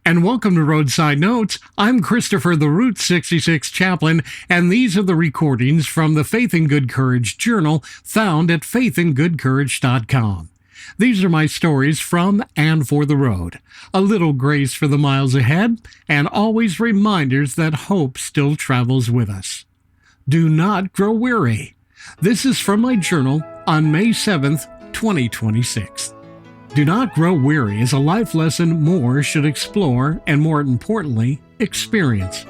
And welcome to Roadside Notes. I'm Christopher, the Route 66 chaplain, and these are the recordings from the Faith and Good Courage Journal found at faithandgoodcourage.com. These are my stories from and for the road. A little grace for the miles ahead, and always reminders that hope still travels with us. Do not grow weary. This is from my journal on May 7th, 2026. Do not grow weary is a life lesson more should explore and, more importantly, experience.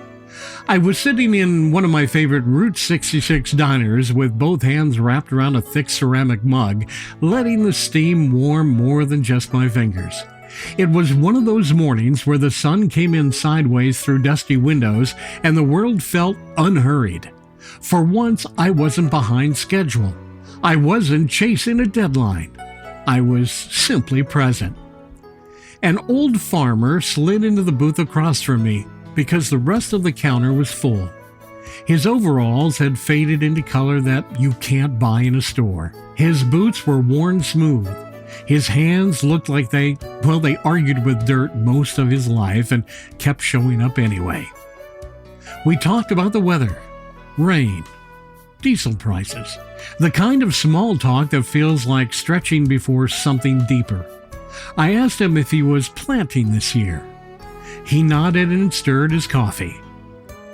I was sitting in one of my favorite Route 66 diners with both hands wrapped around a thick ceramic mug, letting the steam warm more than just my fingers. It was one of those mornings where the sun came in sideways through dusty windows and the world felt unhurried. For once, I wasn't behind schedule. I wasn't chasing a deadline. I was simply present. An old farmer slid into the booth across from me because the rest of the counter was full. His overalls had faded into color that you can't buy in a store. His boots were worn smooth. His hands looked like they argued with dirt most of his life and kept showing up anyway. We talked about the weather, rain, diesel prices, the kind of small talk that feels like stretching before something deeper. I asked him if he was planting this year. He nodded and stirred his coffee.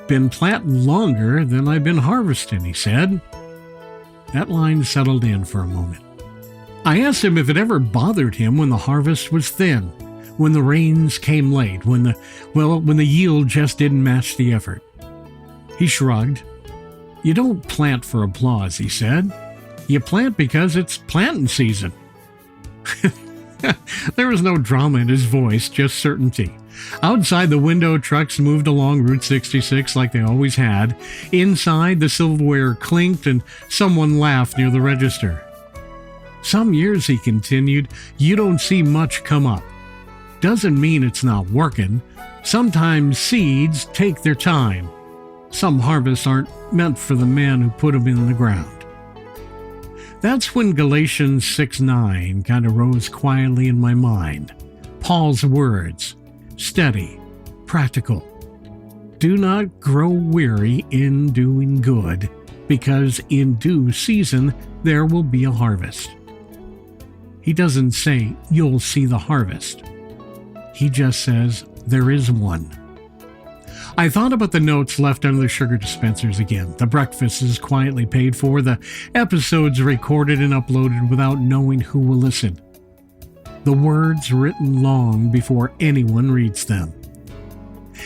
Been planting longer than I've been harvesting, he said. That line settled in for a moment. I asked him if it ever bothered him when the harvest was thin, when the rains came late, when the yield just didn't match the effort. He shrugged. You don't plant for applause, he said. You plant because it's planting season. There was no drama in his voice, just certainty. Outside the window, trucks moved along Route 66 like they always had. Inside, the silverware clinked and someone laughed near the register. Some years, he continued, you don't see much come up. Doesn't mean it's not working. Sometimes seeds take their time. Some harvests aren't meant for the man who put them in the ground. That's when Galatians 6:9 kind of rose quietly in my mind. Paul's words, steady, practical. Do not grow weary in doing good, because in due season there will be a harvest. He doesn't say you'll see the harvest. He just says there is one. I thought about the notes left under the sugar dispensers again, the breakfasts quietly paid for, the episodes recorded and uploaded without knowing who will listen, the words written long before anyone reads them.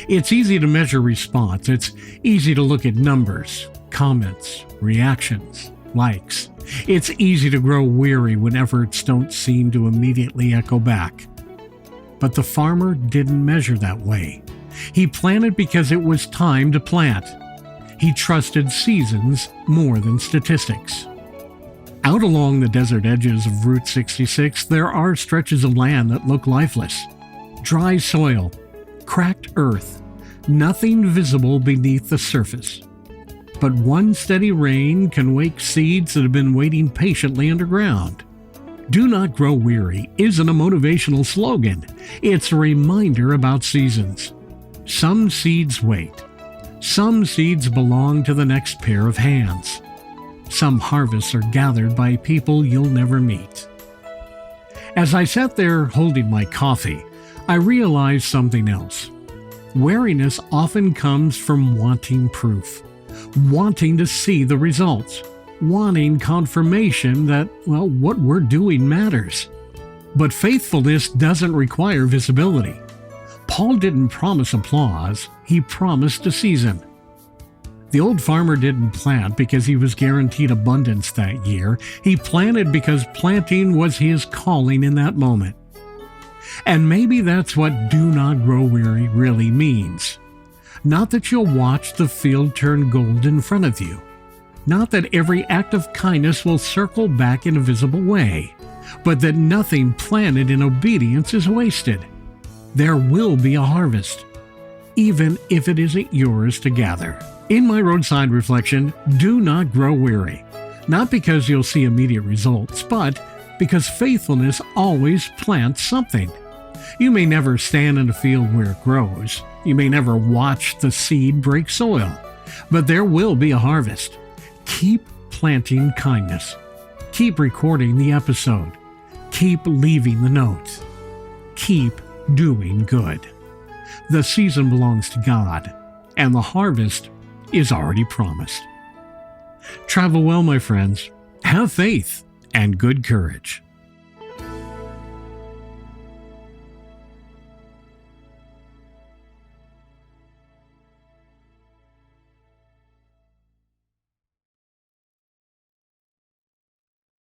It's easy to measure response. It's easy to look at numbers, comments, reactions, likes. It's easy to grow weary when efforts don't seem to immediately echo back. But the farmer didn't measure that way. He planted because it was time to plant. He trusted seasons more than statistics. Out along the desert edges of Route 66, there are stretches of land that look lifeless. Dry soil, cracked earth, nothing visible beneath the surface. But one steady rain can wake seeds that have been waiting patiently underground. Do not grow weary isn't a motivational slogan. It's a reminder about seasons. Some seeds wait. Some seeds belong to the next pair of hands. Some harvests are gathered by people you'll never meet. As I sat there holding my coffee, I realized something else. Weariness often comes from wanting proof, wanting to see the results, wanting confirmation that, what we're doing matters. But faithfulness doesn't require visibility. Paul didn't promise applause, he promised a season. The old farmer didn't plant because he was guaranteed abundance that year. He planted because planting was his calling in that moment. And maybe that's what do not grow weary really means. Not that you'll watch the field turn gold in front of you. Not that every act of kindness will circle back in a visible way, but that nothing planted in obedience is wasted. There will be a harvest, even if it isn't yours to gather. In my roadside reflection, do not grow weary, not because you'll see immediate results, but because faithfulness always plants something. You may never stand in a field where it grows. You may never watch the seed break soil. But there will be a harvest. Keep planting kindness. Keep recording the episode. Keep leaving the notes. Keep doing good. The season belongs to God, and the harvest is already promised. Travel well, my friends. Have faith and good courage.